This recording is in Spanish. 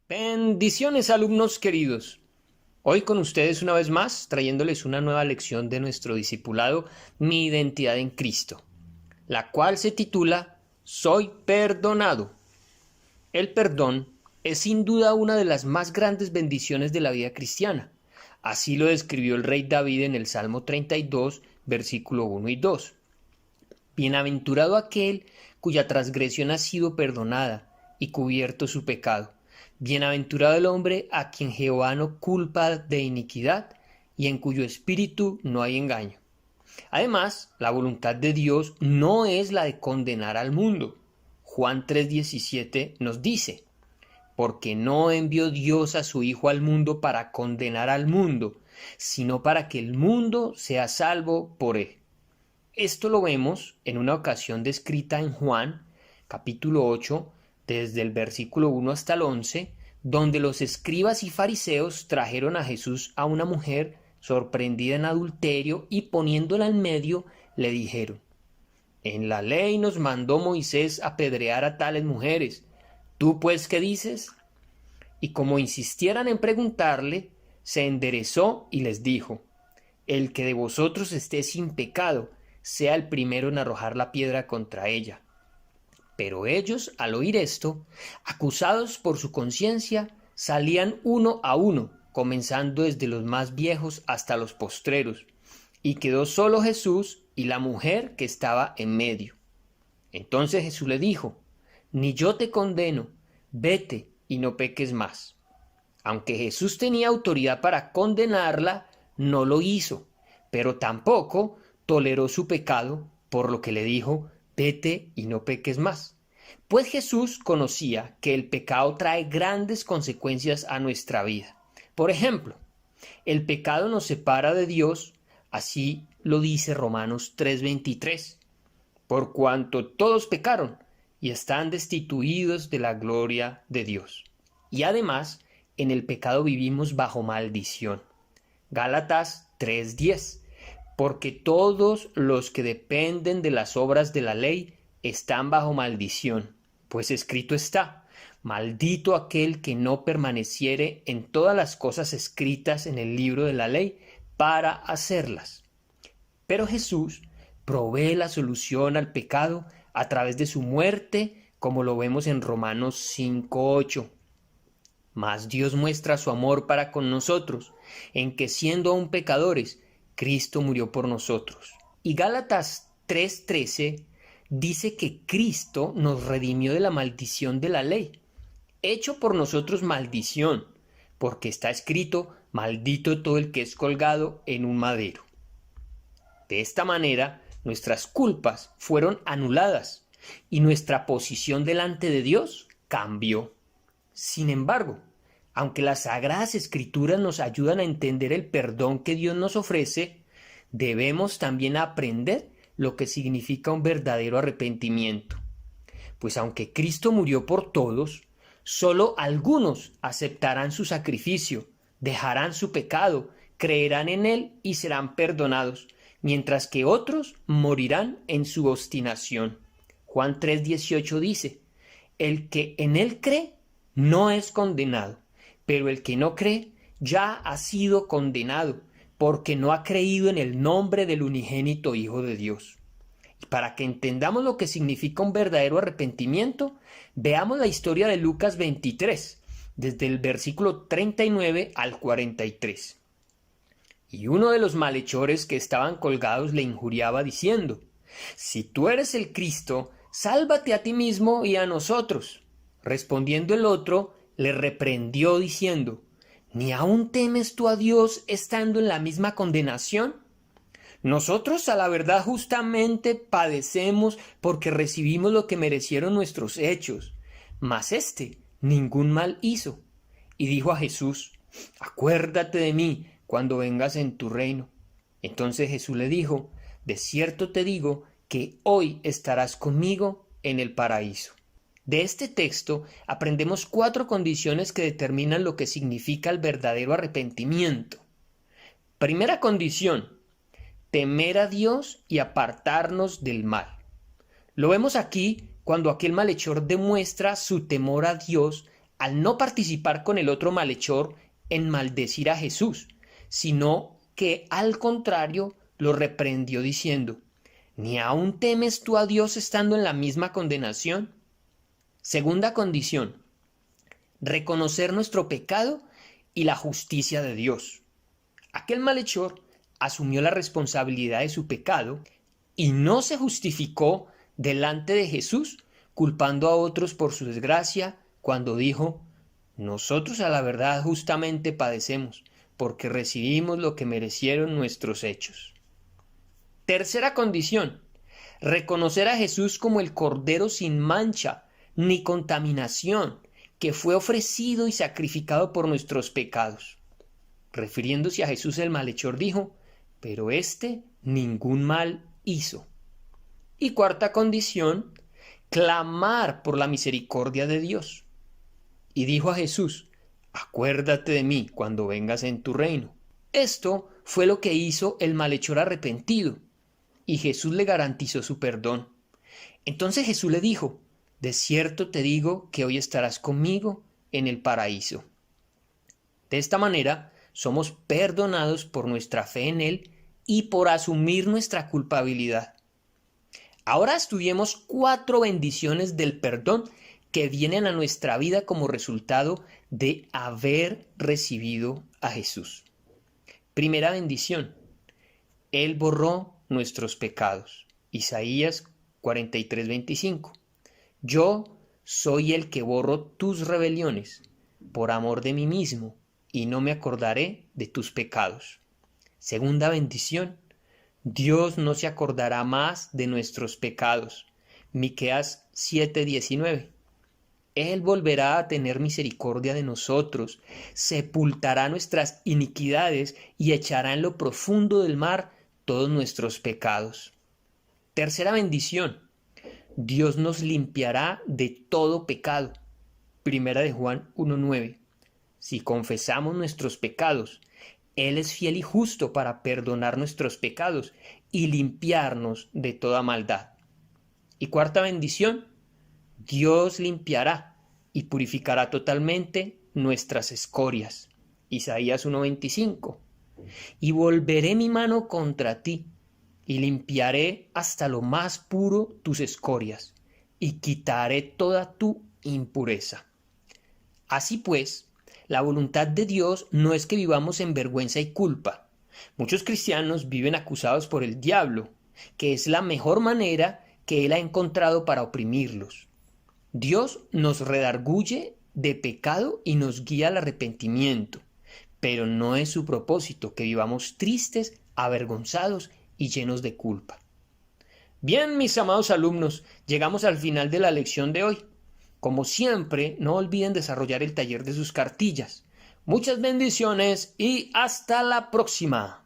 Bendiciones, alumnos queridos. Hoy con ustedes una vez más, trayéndoles una nueva lección de nuestro discipulado, Mi identidad en Cristo, la cual se titula Soy perdonado. El perdón es sin duda una de las más grandes bendiciones de la vida cristiana. Así lo describió el rey David en el Salmo 32, versículo 1 y 2. Bienaventurado aquel cuya transgresión ha sido perdonada y cubierto su pecado. Bienaventurado el hombre a quien Jehová no culpa de iniquidad y en cuyo espíritu no hay engaño. Además, la voluntad de Dios no es la de condenar al mundo. Juan 3:17 nos dice: porque no envió Dios a su Hijo al mundo para condenar al mundo, sino para que el mundo sea salvo por él. Esto lo vemos en una ocasión descrita en Juan, capítulo 8, desde el versículo 1 hasta el 11, donde los escribas y fariseos trajeron a Jesús a una mujer sorprendida en adulterio y poniéndola en medio le dijeron: en la ley nos mandó Moisés apedrear a tales mujeres. ¿Tú pues qué dices? Y como insistieran en preguntarle, se enderezó y les dijo: el que de vosotros esté sin pecado, sea el primero en arrojar la piedra contra ella. Pero ellos, al oír esto, acusados por su conciencia, salían uno a uno, comenzando desde los más viejos hasta los postreros, y quedó solo Jesús y la mujer que estaba en medio. Entonces Jesús le dijo: ni yo te condeno, vete y no peques más. Aunque Jesús tenía autoridad para condenarla, no lo hizo, pero tampoco toleró su pecado, por lo que le dijo: vete y no peques más. Pues Jesús conocía que el pecado trae grandes consecuencias a nuestra vida. Por ejemplo, el pecado nos separa de Dios, así lo dice Romanos 3:23. Por cuanto todos pecaron y están destituidos de la gloria de Dios. Y además, en el pecado vivimos bajo maldición. Gálatas 3:10. Porque todos los que dependen de las obras de la ley están bajo maldición, pues escrito está: maldito aquel que no permaneciere en todas las cosas escritas en el libro de la ley para hacerlas. Pero Jesús provee la solución al pecado a través de su muerte, como lo vemos en Romanos 5:8. Mas Dios muestra su amor para con nosotros, en que siendo aún pecadores, Cristo murió por nosotros. Y Gálatas 3:13 dice que Cristo nos redimió de la maldición de la ley, hecho por nosotros maldición, porque está escrito: maldito todo el que es colgado en un madero. De esta manera, nuestras culpas fueron anuladas y nuestra posición delante de Dios cambió. Sin embargo, aunque las Sagradas Escrituras nos ayudan a entender el perdón que Dios nos ofrece, debemos también aprender lo que significa un verdadero arrepentimiento. Pues aunque Cristo murió por todos, solo algunos aceptarán su sacrificio, dejarán su pecado, creerán en él y serán perdonados, mientras que otros morirán en su obstinación. Juan 3:18 dice: el que en él cree no es condenado, pero el que no cree ya ha sido condenado, porque no ha creído en el nombre del unigénito Hijo de Dios. Y para que entendamos lo que significa un verdadero arrepentimiento, veamos la historia de Lucas 23, desde el versículo 39 al 43. Y uno de los malhechores que estaban colgados le injuriaba diciendo: si tú eres el Cristo, sálvate a ti mismo y a nosotros. Respondiendo el otro, le reprendió diciendo: ¿ni aún temes tú a Dios estando en la misma condenación? Nosotros a la verdad justamente padecemos porque recibimos lo que merecieron nuestros hechos, mas éste ningún mal hizo. Y dijo a Jesús: acuérdate de mí cuando vengas en tu reino. Entonces Jesús le dijo: de cierto te digo que hoy estarás conmigo en el paraíso. De este texto aprendemos 4 condiciones que determinan lo que significa el verdadero arrepentimiento. Primera condición: temer a Dios y apartarnos del mal. Lo vemos aquí cuando aquel malhechor demuestra su temor a Dios al no participar con el otro malhechor en maldecir a Jesús, sino que al contrario lo reprendió diciendo: ¿ni aún temes tú a Dios estando en la misma condenación? Segunda condición: reconocer nuestro pecado y la justicia de Dios. Aquel malhechor asumió la responsabilidad de su pecado y no se justificó delante de Jesús culpando a otros por su desgracia cuando dijo: nosotros a la verdad justamente padecemos, porque recibimos lo que merecieron nuestros hechos. Tercera condición: reconocer a Jesús como el Cordero sin mancha ni contaminación, que fue ofrecido y sacrificado por nuestros pecados. Refiriéndose a Jesús, el malhechor dijo: pero éste ningún mal hizo. Y cuarta condición: clamar por la misericordia de Dios. Y dijo a Jesús: acuérdate de mí cuando vengas en tu reino. Esto fue lo que hizo el malhechor arrepentido, y Jesús le garantizó su perdón. Entonces Jesús le dijo: de cierto te digo que hoy estarás conmigo en el paraíso. De esta manera somos perdonados por nuestra fe en Él y por asumir nuestra culpabilidad. Ahora estudiemos 4 bendiciones del perdón que vienen a nuestra vida como resultado de haber recibido a Jesús. Primera bendición: Él borró nuestros pecados. Isaías 43:25. Yo soy el que borro tus rebeliones por amor de mí mismo, y no me acordaré de tus pecados. Segunda bendición: Dios no se acordará más de nuestros pecados. Miqueas 7:19. Él volverá a tener misericordia de nosotros, sepultará nuestras iniquidades y echará en lo profundo del mar todos nuestros pecados. Tercera bendición: Dios nos limpiará de todo pecado. Primera de Juan 1:9. Si confesamos nuestros pecados, Él es fiel y justo para perdonar nuestros pecados y limpiarnos de toda maldad. Y cuarta bendición: Dios limpiará y purificará totalmente nuestras escorias. Isaías 1:25. Y volveré mi mano contra ti, y limpiaré hasta lo más puro tus escorias, y quitaré toda tu impureza. Así pues, la voluntad de Dios no es que vivamos en vergüenza y culpa. Muchos cristianos viven acusados por el diablo, que es la mejor manera que él ha encontrado para oprimirlos. Dios nos redarguye de pecado y nos guía al arrepentimiento, pero no es su propósito que vivamos tristes, avergonzados y llenos de culpa. Bien, mis amados alumnos, llegamos al final de la lección de hoy. Como siempre, no olviden desarrollar el taller de sus cartillas. Muchas bendiciones y hasta la próxima.